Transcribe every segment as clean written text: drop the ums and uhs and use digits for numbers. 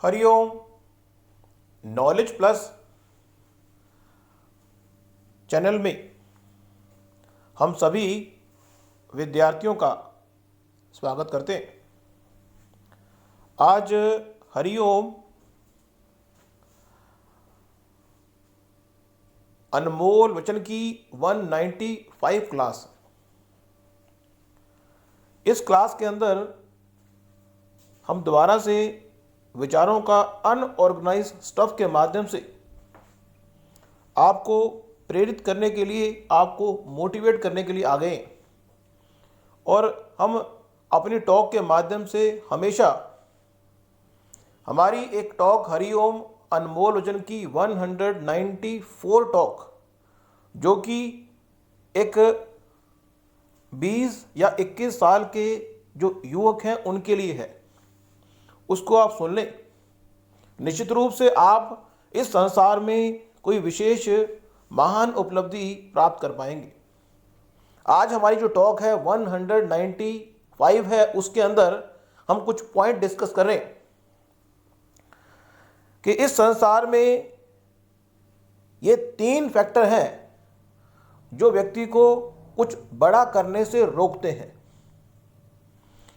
Hariom. Knowledge plus channel में हम सभी विद्यार्थियों का स्वागत करते हैं। आज हरिओम अनमोल वचन की 195 क्लास। इस क्लास के अंदर हम दोबारा से विचारों का अनऑर्गेनाइज स्टफ के माध्यम से आपको प्रेरित करने के लिए, आपको मोटिवेट करने के लिए आ गए हैं। और हम अपनी टॉक के माध्यम से हमेशा हमारी एक टॉक हरिओम अनमोल वचन की 194 टॉक, जो कि एक 20 या 21 साल के जो युवक हैं उनके लिए है, उसको आप सुन लें। निश्चित रूप से आप इस संसार में कोई विशेष महान उपलब्धि प्राप्त कर पाएंगे। आज हमारी जो टॉक है 195 है, उसके अंदर हम कुछ पॉइंट डिस्कस कर रहे हैं कि इस संसार में ये 3 फैक्टर हैं जो व्यक्ति को कुछ बड़ा करने से रोकते हैं।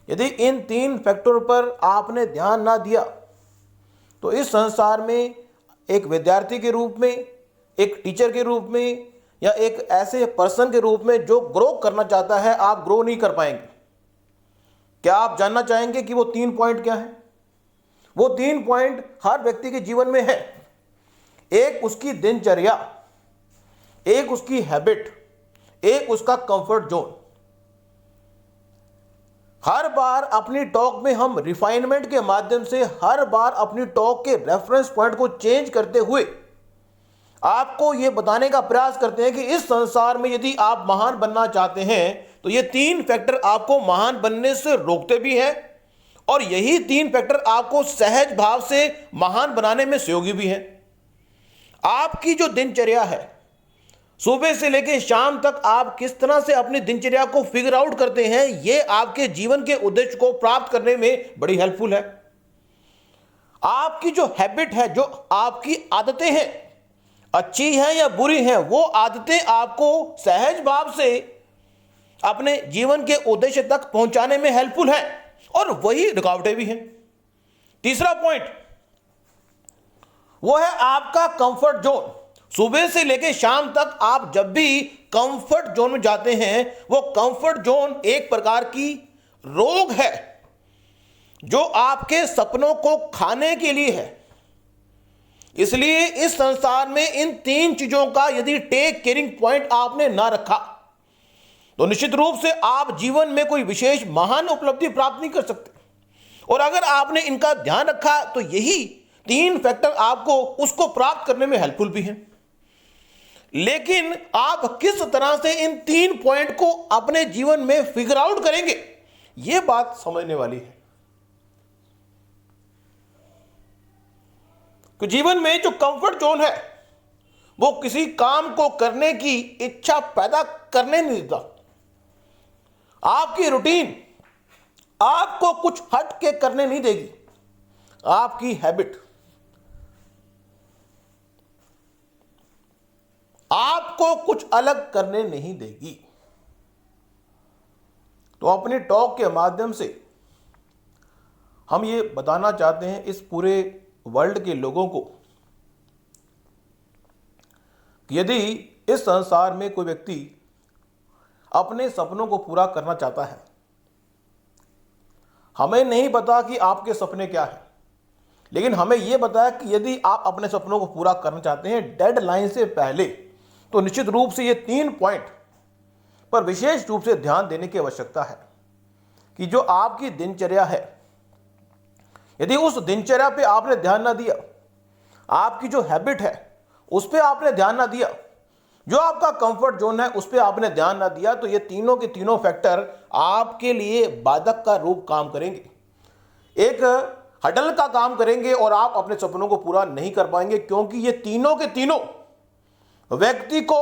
यदि इन 3 फैक्टरों पर आपने ध्यान ना दिया तो इस संसार में एक विद्यार्थी के रूप में, एक टीचर के रूप में, या एक ऐसे पर्सन के रूप में जो ग्रो करना चाहता है, आप ग्रो नहीं कर पाएंगे। क्या आप जानना चाहेंगे कि वो 3 पॉइंट क्या हैं? वो 3 पॉइंट हर व्यक्ति के जीवन में है। एक उसकी दिनचर्या, एक उसकी हैबिट, एक उसका कंफर्ट जोन। हर बार अपनी टॉक में हम रिफाइनमेंट के माध्यम से हर बार अपनी टॉक के रेफरेंस पॉइंट को चेंज करते हुए आपको यह बताने का प्रयास करते हैं कि इस संसार में यदि आप महान बनना चाहते हैं तो ये 3 फैक्टर आपको महान बनने से रोकते भी हैं, और यही 3 फैक्टर आपको सहज भाव से महान बनाने में सहयोगी भी हैं। आपकी जो दिनचर्या है, सुबह से लेकर शाम तक आप किस तरह से अपनी दिनचर्या को फिगर आउट करते हैं, यह आपके जीवन के उद्देश्य को प्राप्त करने में बड़ी हेल्पफुल है। आपकी जो हैबिट है, जो आपकी आदतें हैं, अच्छी हैं या बुरी हैं, वो आदतें आपको सहज भाव से अपने जीवन के उद्देश्य तक पहुंचाने में हेल्पफुल है, और वही रुकावटें भी हैं। तीसरा पॉइंट वो है आपका कंफर्ट जोन। सुबह से लेकर शाम तक आप जब भी कंफर्ट जोन में जाते हैं, वो कंफर्ट जोन एक प्रकार की रोग है जो आपके सपनों को खाने के लिए है। इसलिए इस संसार में इन 3 चीजों का यदि टेक केयरिंग पॉइंट आपने ना रखा तो निश्चित रूप से आप जीवन में कोई विशेष महान उपलब्धि प्राप्त नहीं कर सकते। और अगर आपने इनका ध्यान रखा तो यही 3 फैक्टर आपको उसको प्राप्त करने में हेल्पफुल भी हैं। लेकिन आप किस तरह से इन 3 पॉइंट को अपने जीवन में फिगर आउट करेंगे, यह बात समझने वाली है। कि जीवन में जो कंफर्ट जोन है वो किसी काम को करने की इच्छा पैदा करने नहीं देता। आपकी रूटीन आपको कुछ हट के करने नहीं देगी। आपकी हैबिट आपको कुछ अलग करने नहीं देगी। तो अपनी टॉक के माध्यम से हम ये बताना चाहते हैं इस पूरे वर्ल्ड के लोगों को कि यदि इस संसार में कोई व्यक्ति अपने सपनों को पूरा करना चाहता है, हमें नहीं पता कि आपके सपने क्या हैं, लेकिन हमें यह पता है कि यदि आप अपने सपनों को पूरा करना चाहते हैं डेडलाइन से पहले, तो निश्चित रूप से ये 3 पॉइंट पर विशेष रूप से ध्यान देने की आवश्यकता है। कि जो आपकी दिनचर्या है, यदि उस दिनचर्या पे आपने ध्यान ना दिया, आपकी जो हैबिट है उस पे आपने ध्यान ना दिया, जो आपका कंफर्ट जोन है उस पे आपने ध्यान ना दिया, तो ये तीनों के तीनों फैक्टर आपके लिए बाधक का रूप काम करेंगे, एक हडल का काम करेंगे, और आप अपने सपनों को पूरा नहीं कर पाएंगे। क्योंकि ये तीनों के तीनों व्यक्ति को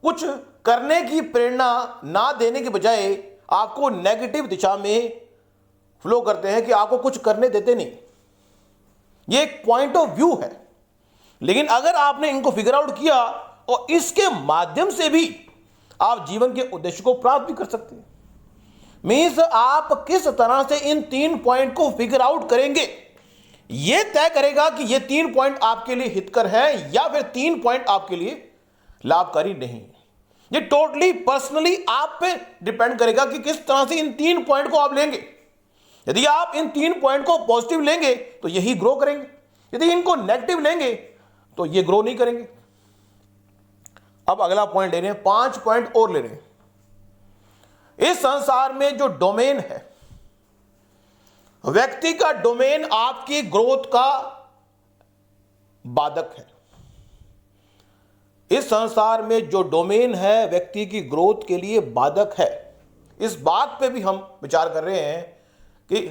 कुछ करने की प्रेरणा ना देने के बजाय आपको नेगेटिव दिशा में फ्लो करते हैं कि आपको कुछ करने देते नहीं। ये एक पॉइंट ऑफ व्यू है। लेकिन अगर आपने इनको फिगर आउट किया और इसके माध्यम से भी आप जीवन के उद्देश्य को प्राप्त भी कर सकते हैं। मीन्स आप किस तरह से इन 3 पॉइंट को फिगर आउट करेंगे, यह तय करेगा कि ये 3 पॉइंट आपके लिए हितकर है या फिर 3 पॉइंट आपके लिए लाभकारी नहीं है। ये टोटली पर्सनली आप पे डिपेंड करेगा कि किस तरह से इन 3 पॉइंट को आप लेंगे। यदि आप इन 3 पॉइंट को पॉजिटिव लेंगे तो यही ग्रो करेंगे, यदि इनको नेगेटिव लेंगे तो ये ग्रो नहीं करेंगे। अब अगला पॉइंट ले रहे हैं, 5 पॉइंट और ले रहे हैं। इस संसार में जो डोमेन है, व्यक्ति का डोमेन आपकी ग्रोथ का बाधक है। इस संसार में जो डोमेन है व्यक्ति की ग्रोथ के लिए बाधक है। इस बात पे भी हम विचार कर रहे हैं कि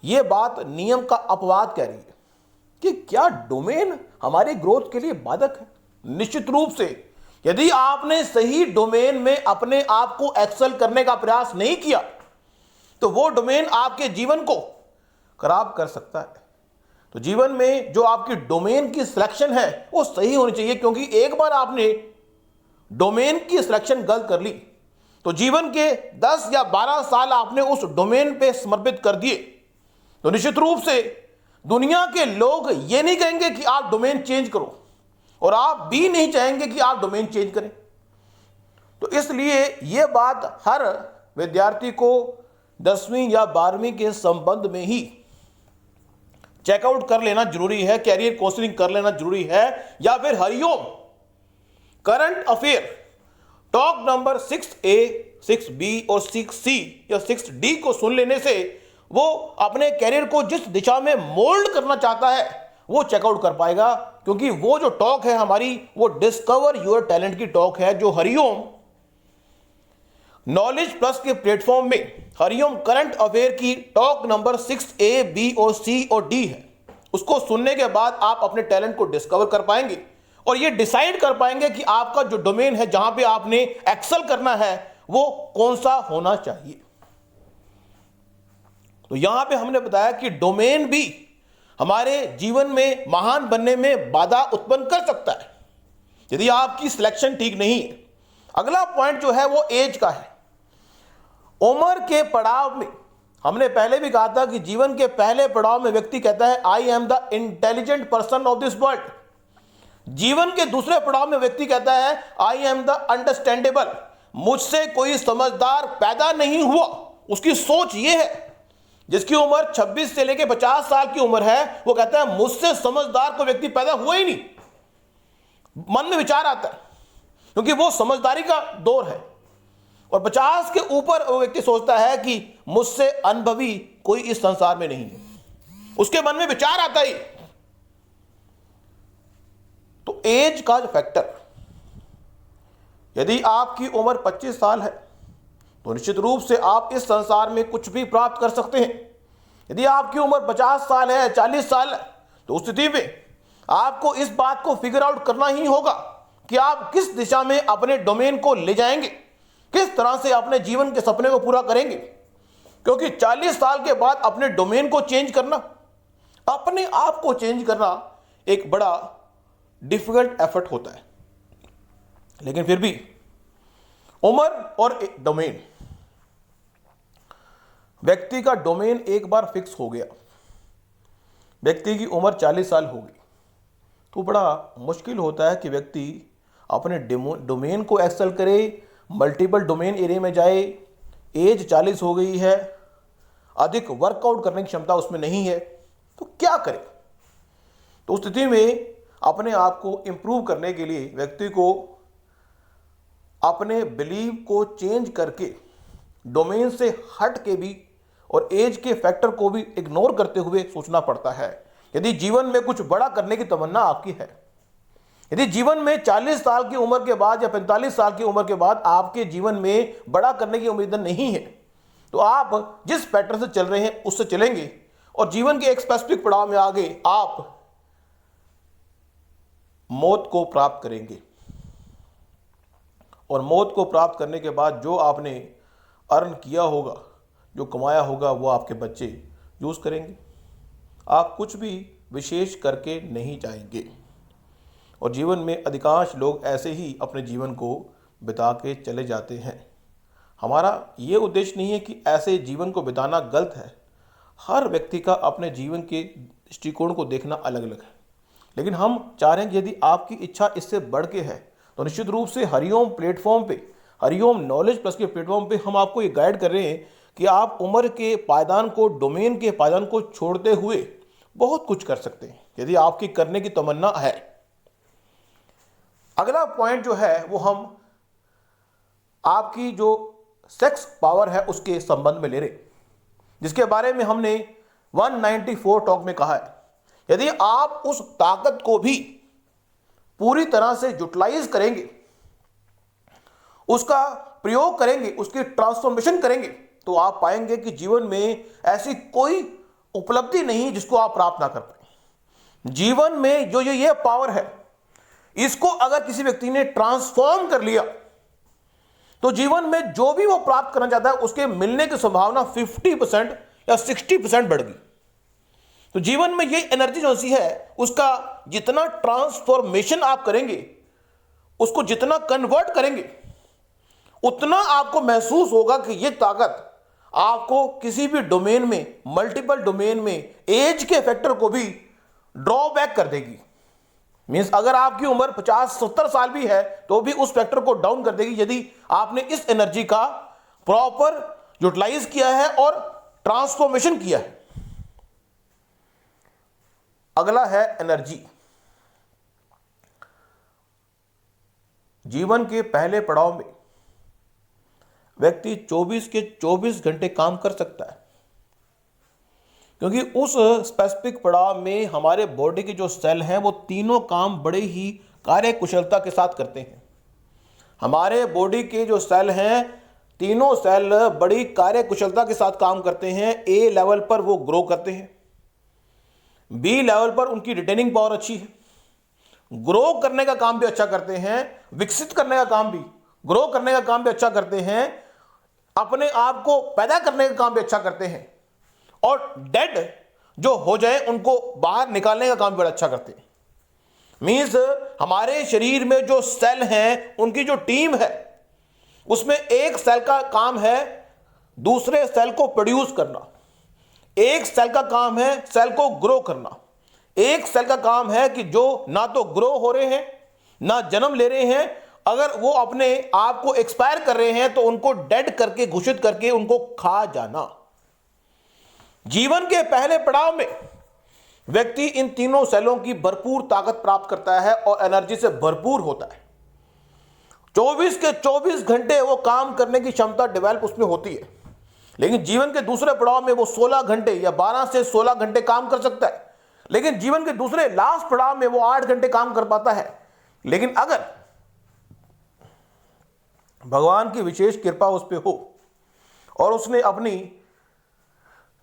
यह बात नियम का अपवाद कह रही है कि क्या डोमेन हमारी ग्रोथ के लिए बाधक है। निश्चित रूप से यदि आपने सही डोमेन में अपने आप को एक्सेल करने का प्रयास नहीं किया तो वो डोमेन आपके जीवन को खराब कर सकता है। तो जीवन में जो आपकी डोमेन की सिलेक्शन है वो सही होनी चाहिए, क्योंकि एक बार आपने डोमेन की सिलेक्शन गलत कर ली तो जीवन के 10 या 12 साल आपने उस डोमेन पे समर्पित कर दिए तो निश्चित रूप से दुनिया के लोग ये नहीं कहेंगे कि आप डोमेन चेंज करो, और आप भी नहीं चाहेंगे कि आप डोमेन चेंज करें। तो इसलिए यह बात हर विद्यार्थी को 10वीं या 12वीं के संबंध में ही चेकआउट कर लेना जरूरी है, कैरियर काउंसलिंग कर लेना जरूरी है, या फिर Hariom current affair talk number 6A, 6B और 6C या 6D को सुन लेने से वो अपने कैरियर को जिस दिशा में मोल्ड करना चाहता है वो चेकआउट कर पाएगा। क्योंकि वो जो टॉक है हमारी, वो डिस्कवर योर टैलेंट की टॉक है, जो हरिओम नॉलेज प्लस के प्लेटफॉर्म में हरिओम करंट अफेयर की टॉक नंबर 6A, B और C और D है। उसको सुनने के बाद आप अपने टैलेंट को डिस्कवर कर पाएंगे और ये डिसाइड कर पाएंगे कि आपका जो डोमेन है, जहां पे आपने एक्सेल करना है, वो कौन सा होना चाहिए। तो यहां पे हमने बताया कि डोमेन भी हमारे जीवन में महान बनने में बाधा उत्पन्न कर सकता है यदि आपकी सिलेक्शन ठीक नहीं है। अगला पॉइंट जो है वो एज का है। उम्र के पड़ाव में हमने पहले भी कहा था कि जीवन के पहले पड़ाव में व्यक्ति कहता है I am the intelligent person of this world. जीवन के दूसरे पड़ाव में व्यक्ति कहता है आई एम द अंडरस्टैंडेबल, मुझसे कोई समझदार पैदा नहीं हुआ। उसकी सोच यह है, जिसकी उम्र 26 से लेकर 50 साल की उम्र है, वो कहता है मुझसे समझदार कोई व्यक्ति पैदा हुआ ही नहीं। मन में विचार आता है क्योंकि वो समझदारी का दौर है। और 50 के ऊपर वो व्यक्ति सोचता है कि मुझसे अनुभवी कोई इस संसार में नहीं है। उसके मन में विचार आता ही। तो एज का जो फैक्टर, यदि आपकी उम्र 25 साल है तो निश्चित रूप से आप इस संसार में कुछ भी प्राप्त कर सकते हैं। यदि आपकी उम्र 50 साल है, 40 साल है, तो उस स्थिति में आपको इस बात को फिगर आउट करना ही होगा कि आप किस दिशा में अपने डोमेन को ले जाएंगे, किस तरह से अपने जीवन के सपने को पूरा करेंगे। क्योंकि 40 साल के बाद अपने डोमेन को चेंज करना, अपने आप को चेंज करना एक बड़ा डिफिकल्ट एफर्ट होता है। लेकिन फिर भी उम्र और डोमेन, व्यक्ति का डोमेन एक बार फिक्स हो गया, व्यक्ति की उम्र 40 साल हो गई, तो बड़ा मुश्किल होता है कि व्यक्ति अपने डोमेन को एक्सेल करे, मल्टीपल डोमेन एरिया में जाए। एज 40 हो गई है, अधिक वर्कआउट करने की क्षमता उसमें नहीं है, तो क्या करे। तो उस स्थिति में अपने आप को इंप्रूव करने के लिए व्यक्ति को अपने बिलीव को चेंज करके, डोमेन से हट के भी और एज के फैक्टर को भी इग्नोर करते हुए सोचना पड़ता है। यदि जीवन में कुछ बड़ा करने की तमन्ना आपकी है, यदि जीवन में 40 साल की उम्र के बाद या 45 साल की उम्र के बाद आपके जीवन में बड़ा करने की उम्मीद नहीं है, तो आप जिस पैटर्न से चल रहे हैं उससे चलेंगे और जीवन के एक स्पेसिफिक पड़ाव में आगे आप मौत को प्राप्त करेंगे। और मौत को प्राप्त करने के बाद जो आपने अर्न किया होगा, जो कमाया होगा, वो आपके बच्चे यूज़ करेंगे। आप कुछ भी विशेष करके नहीं जाएंगे। और जीवन में अधिकांश लोग ऐसे ही अपने जीवन को बिता के चले जाते हैं। हमारा ये उद्देश्य नहीं है कि ऐसे जीवन को बिताना गलत है। हर व्यक्ति का अपने जीवन के दृष्टिकोण को देखना अलग अलग है। लेकिन हम चाह रहे हैं कि यदि आपकी इच्छा इससे बढ़ के है तो निश्चित रूप से हरिओम प्लेटफॉर्म पे, हरिओम नॉलेज प्लस के प्लेटफॉर्म पे हम आपको ये गाइड कर रहे हैं कि आप उम्र के पायदान को, डोमेन के पायदान को छोड़ते हुए बहुत कुछ कर सकते हैं यदि आपकी करने की तमन्ना है। अगला पॉइंट जो है वो हम आपकी जो सेक्स पावर है उसके संबंध में ले रहे, जिसके बारे में हमने 194 टॉक में कहा है। यदि आप उस ताकत को भी पूरी तरह से यूटिलाइज करेंगे, उसका प्रयोग करेंगे, उसकी ट्रांसफॉर्मेशन करेंगे, तो आप पाएंगे कि जीवन में ऐसी कोई उपलब्धि नहीं जिसको आप प्राप्त ना कर पाए। जीवन में जो ये पावर है, इसको अगर किसी व्यक्ति ने ट्रांसफॉर्म कर लिया तो जीवन में जो भी वो प्राप्त करना चाहता है उसके मिलने की संभावना 50% या 60% बढ़ गई। तो जीवन में ये एनर्जी जो सी है उसका जितना ट्रांसफॉर्मेशन आप करेंगे, उसको जितना कन्वर्ट करेंगे, उतना आपको महसूस होगा कि ये ताकत आपको किसी भी डोमेन में, मल्टीपल डोमेन में एज के फैक्टर को भी ड्रॉबैक कर देगी। मीन्स अगर आपकी उम्र 50-70 साल भी है तो भी उस फैक्टर को डाउन कर देगी यदि आपने इस एनर्जी का प्रॉपर यूटिलाइज किया है और ट्रांसफॉर्मेशन किया है। अगला है एनर्जी। जीवन के पहले पड़ाव में व्यक्ति 24 के 24 घंटे काम कर सकता है, क्योंकि उस स्पेसिफिक पड़ाव में हमारे बॉडी के जो सेल हैं वो तीनों काम बड़े ही कार्यकुशलता के साथ करते हैं। हमारे बॉडी के जो सेल हैं, तीनों सेल बड़ी कार्यकुशलता के साथ काम करते हैं। ए लेवल पर वो ग्रो करते हैं, बी लेवल पर उनकी रिटेनिंग पावर अच्छी है, ग्रो करने का काम भी अच्छा करते हैं, विकसित करने का काम भी, ग्रो करने का काम भी अच्छा करते हैं, अपने आप को पैदा करने का काम भी अच्छा करते हैं, और डेड जो हो जाए उनको बाहर निकालने का काम बड़ा अच्छा करते हैं। मीन्स हमारे शरीर में जो सेल हैं उनकी जो टीम है उसमें एक सेल का काम है दूसरे सेल को प्रोड्यूस करना, एक सेल का काम है सेल को ग्रो करना, एक सेल का काम है कि जो ना तो ग्रो हो रहे हैं ना जन्म ले रहे हैं, अगर वो अपने आप को एक्सपायर कर रहे हैं तो उनको डेड करके, घोषित करके उनको खा जाना। जीवन के पहले पड़ाव में व्यक्ति इन तीनों सेलों की भरपूर ताकत प्राप्त करता है और एनर्जी से भरपूर होता है। 24 के 24 घंटे वो काम करने की क्षमता डेवलप उसमें होती है। लेकिन जीवन के दूसरे पड़ाव में वो 16 घंटे या 12 से 16 घंटे काम कर सकता है। लेकिन जीवन के दूसरे लास्ट पड़ाव में वो 8 घंटे काम कर पाता है। लेकिन अगर भगवान की विशेष कृपा उस पर हो और उसने अपनी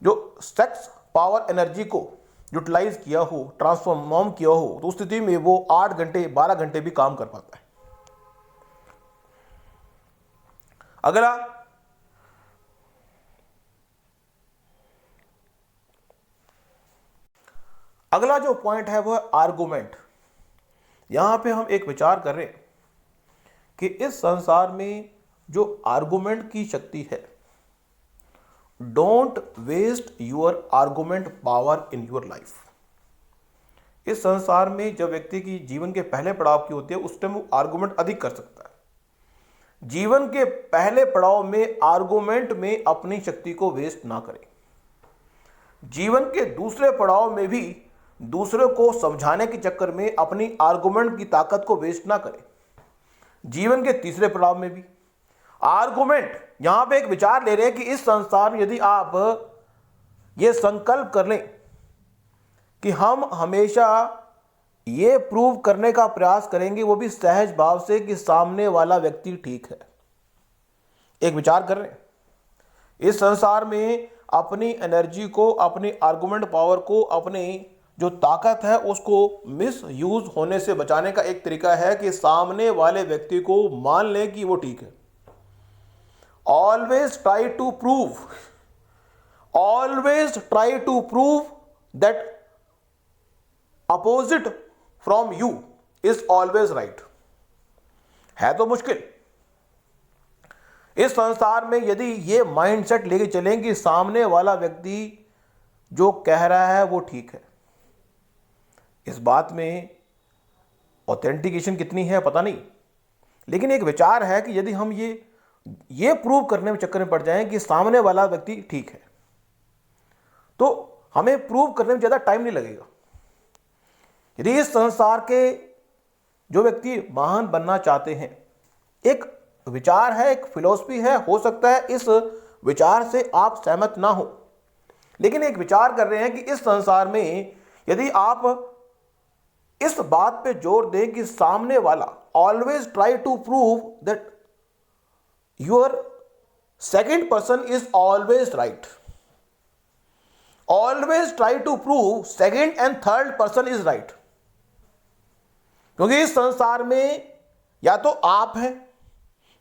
जो सेक्स पावर एनर्जी को यूटिलाइज किया हो, ट्रांसफॉर्म किया हो, तो उस स्थिति में वो 8 घंटे 12 घंटे भी काम कर पाता है। अगला जो पॉइंट है वो है आर्गुमेंट। यहां पे हम एक विचार कर रहे हैं कि इस संसार में जो आर्गुमेंट की शक्ति है, don't waste your argument power in your life. इस संसार में जब व्यक्ति की जीवन के पहले पड़ाव की होती है उस टाइम वो आर्गुमेंट अधिक कर सकता है। जीवन के पहले पड़ाव में आर्गुमेंट में अपनी शक्ति को वेस्ट ना करें। जीवन के दूसरे पड़ाव में भी दूसरे को समझाने के चक्कर में अपनी आर्गुमेंट की ताकत को वेस्ट ना करें। जीवन के तीसरे पड़ाव में भी आर्गुमेंट, यहां पे एक विचार ले रहे हैं कि इस संसार में यदि आप ये संकल्प कर लें कि हम हमेशा ये प्रूव करने का प्रयास करेंगे, वो भी सहज भाव से, कि सामने वाला व्यक्ति ठीक है। एक विचार कर रहे हैं इस संसार में अपनी एनर्जी को, अपनी आर्गुमेंट पावर को, अपनी जो ताकत है उसको मिस यूज होने से बचाने का एक तरीका है कि सामने वाले व्यक्ति को मान लें कि वो ठीक है। Always try to prove that opposite from you is always right. है तो मुश्किल। इस संसार में यदि ये माइंडसेट लेके चलें कि सामने वाला व्यक्ति जो कह रहा है वो ठीक है, इस बात में ऑथेंटिकेशन कितनी है पता नहीं, लेकिन एक विचार है कि यदि हम ये प्रूव करने में चक्कर में पड़ जाएं कि सामने वाला व्यक्ति ठीक है, तो हमें प्रूव करने में ज़्यादा टाइम नहीं लगेगा। यदि इस संसार के जो व्यक्ति महान बनना चाहते हैं, एक विचार है, एक फिलॉसफी है, हो सकता है इस विचार से आप सहमत ना हो, लेकिन एक विचार कर रहे हैं कि इस संसार में यदि आप इस बात पे जोर दें कि सामने वाला always try to prove that your second person is always right, always try to prove second and third person is right. क्योंकि इस संसार में या तो आप हैं,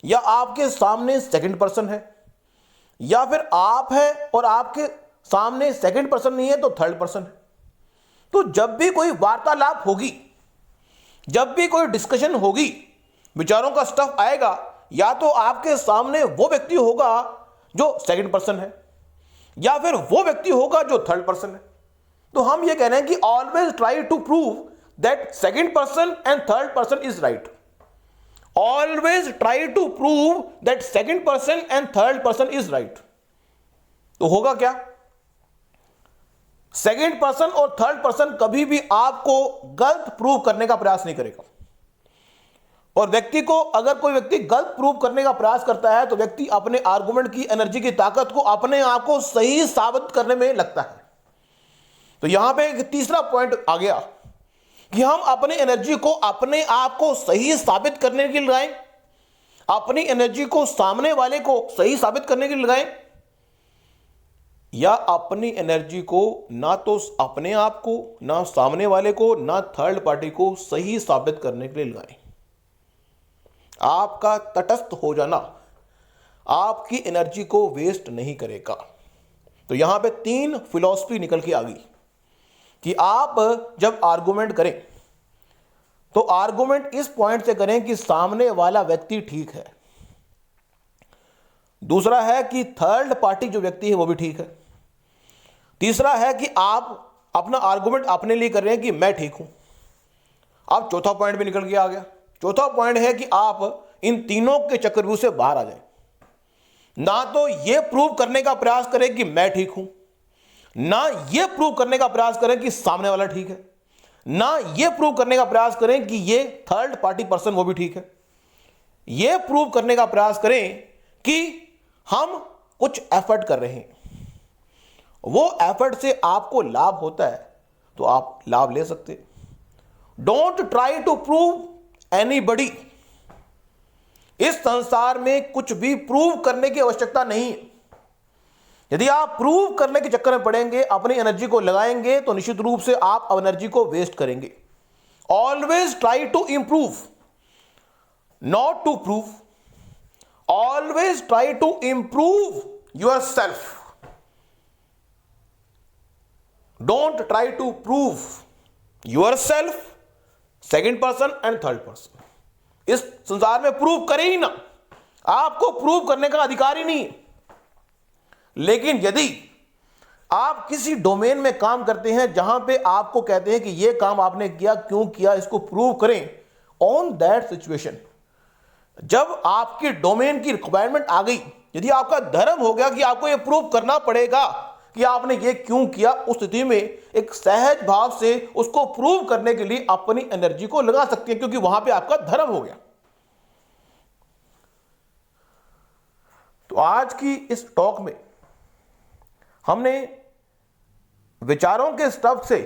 या आपके सामने सेकंड पर्सन है, या फिर आप है और आपके सामने सेकंड पर्सन नहीं है तो थर्ड पर्सन है। तो जब भी कोई वार्तालाप होगी, जब भी कोई डिस्कशन होगी, विचारों का स्टफ आएगा, या तो आपके सामने वो व्यक्ति होगा जो सेकंड पर्सन है, या फिर वो व्यक्ति होगा जो थर्ड पर्सन है। तो हम ये कह रहे हैं कि always try to prove that second person and third person is right, always try to prove that second person and third person is right. तो होगा क्या? सेकंड पर्सन और थर्ड पर्सन कभी भी आपको गलत प्रूव करने का प्रयास नहीं करेगा। और व्यक्ति को, अगर कोई व्यक्ति गलत प्रूव करने का प्रयास करता है तो व्यक्ति अपने आर्गुमेंट की एनर्जी की ताकत को अपने आप को सही साबित करने में लगता है। तो यहां पे एक तीसरा पॉइंट आ गया कि हम अपनी एनर्जी को अपने आप को सही साबित करने के लिए लगाएं, अपनी एनर्जी को सामने वाले को सही साबित करने के लिए लगाएं, या अपनी एनर्जी को ना तो अपने आप को, ना सामने वाले को, ना थर्ड पार्टी को सही साबित करने के लिए लगाएं। आपका तटस्थ हो जाना आपकी एनर्जी को वेस्ट नहीं करेगा। तो यहां पे 3 फिलॉसफी निकल के आ गई कि आप जब आर्गुमेंट करें तो आर्गुमेंट इस पॉइंट से करें कि सामने वाला व्यक्ति ठीक है। दूसरा है कि थर्ड पार्टी जो व्यक्ति है वो भी ठीक है। तीसरा है कि आप अपना आर्गुमेंट अपने लिए कर रहे हैं कि मैं ठीक हूं। अब चौथा पॉइंट भी निकल के आ गया। चौथा पॉइंट है कि आप इन तीनों के चक्रव्यूह से बाहर आ जाएं। ना तो यह प्रूव करने का प्रयास करें कि मैं ठीक हूं, ना यह प्रूव करने का प्रयास करें कि सामने वाला ठीक है, ना यह प्रूव करने का प्रयास करें कि ये थर्ड पार्टी पर्सन वो भी ठीक है। यह प्रूव करने का प्रयास करें कि हम कुछ एफर्ट कर रहे हैं, वो एफर्ट से आपको लाभ होता है तो आप लाभ ले सकते। Don't try to prove anybody. इस संसार में कुछ भी प्रूव करने की आवश्यकता नहीं है। यदि आप प्रूव करने के चक्कर में पड़ेंगे, अपनी एनर्जी को लगाएंगे, तो निश्चित रूप से आप एनर्जी को वेस्ट करेंगे। Always try to improve, not to prove. Always try to improve yourself, don't try to prove yourself, second person and third person. इस संसार में प्रूव करे ही ना, आपको प्रूव करने का अधिकार ही नहीं है। लेकिन यदि आप किसी डोमेन में काम करते हैं जहां पे आपको कहते हैं कि यह काम आपने किया, क्यों किया, इसको प्रूव करें, ऑन दैट सिचुएशन, जब आपकी डोमेन की रिक्वायरमेंट आ गई, यदि आपका धर्म हो गया कि आपको यह प्रूव करना पड़ेगा कि आपने ये क्यों किया, उस स्थिति में एक सहज भाव से उसको प्रूव करने के लिए अपनी एनर्जी को लगा सकते हैं, क्योंकि वहां पे आपका धर्म हो गया। तो आज की इस टॉक में हमने विचारों के स्टफ से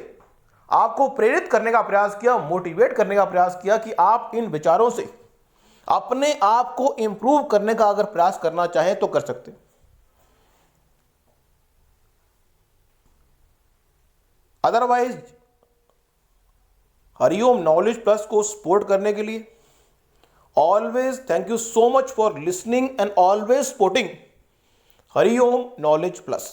आपको प्रेरित करने का प्रयास किया, मोटिवेट करने का प्रयास किया कि आप इन विचारों से अपने आप को इंप्रूव करने का अगर प्रयास करना चाहें तो कर सकते हैं। अदरवाइज हरिओम नॉलेज प्लस को सपोर्ट करने के लिए always thank you so much for listening and always supporting Hariom knowledge plus.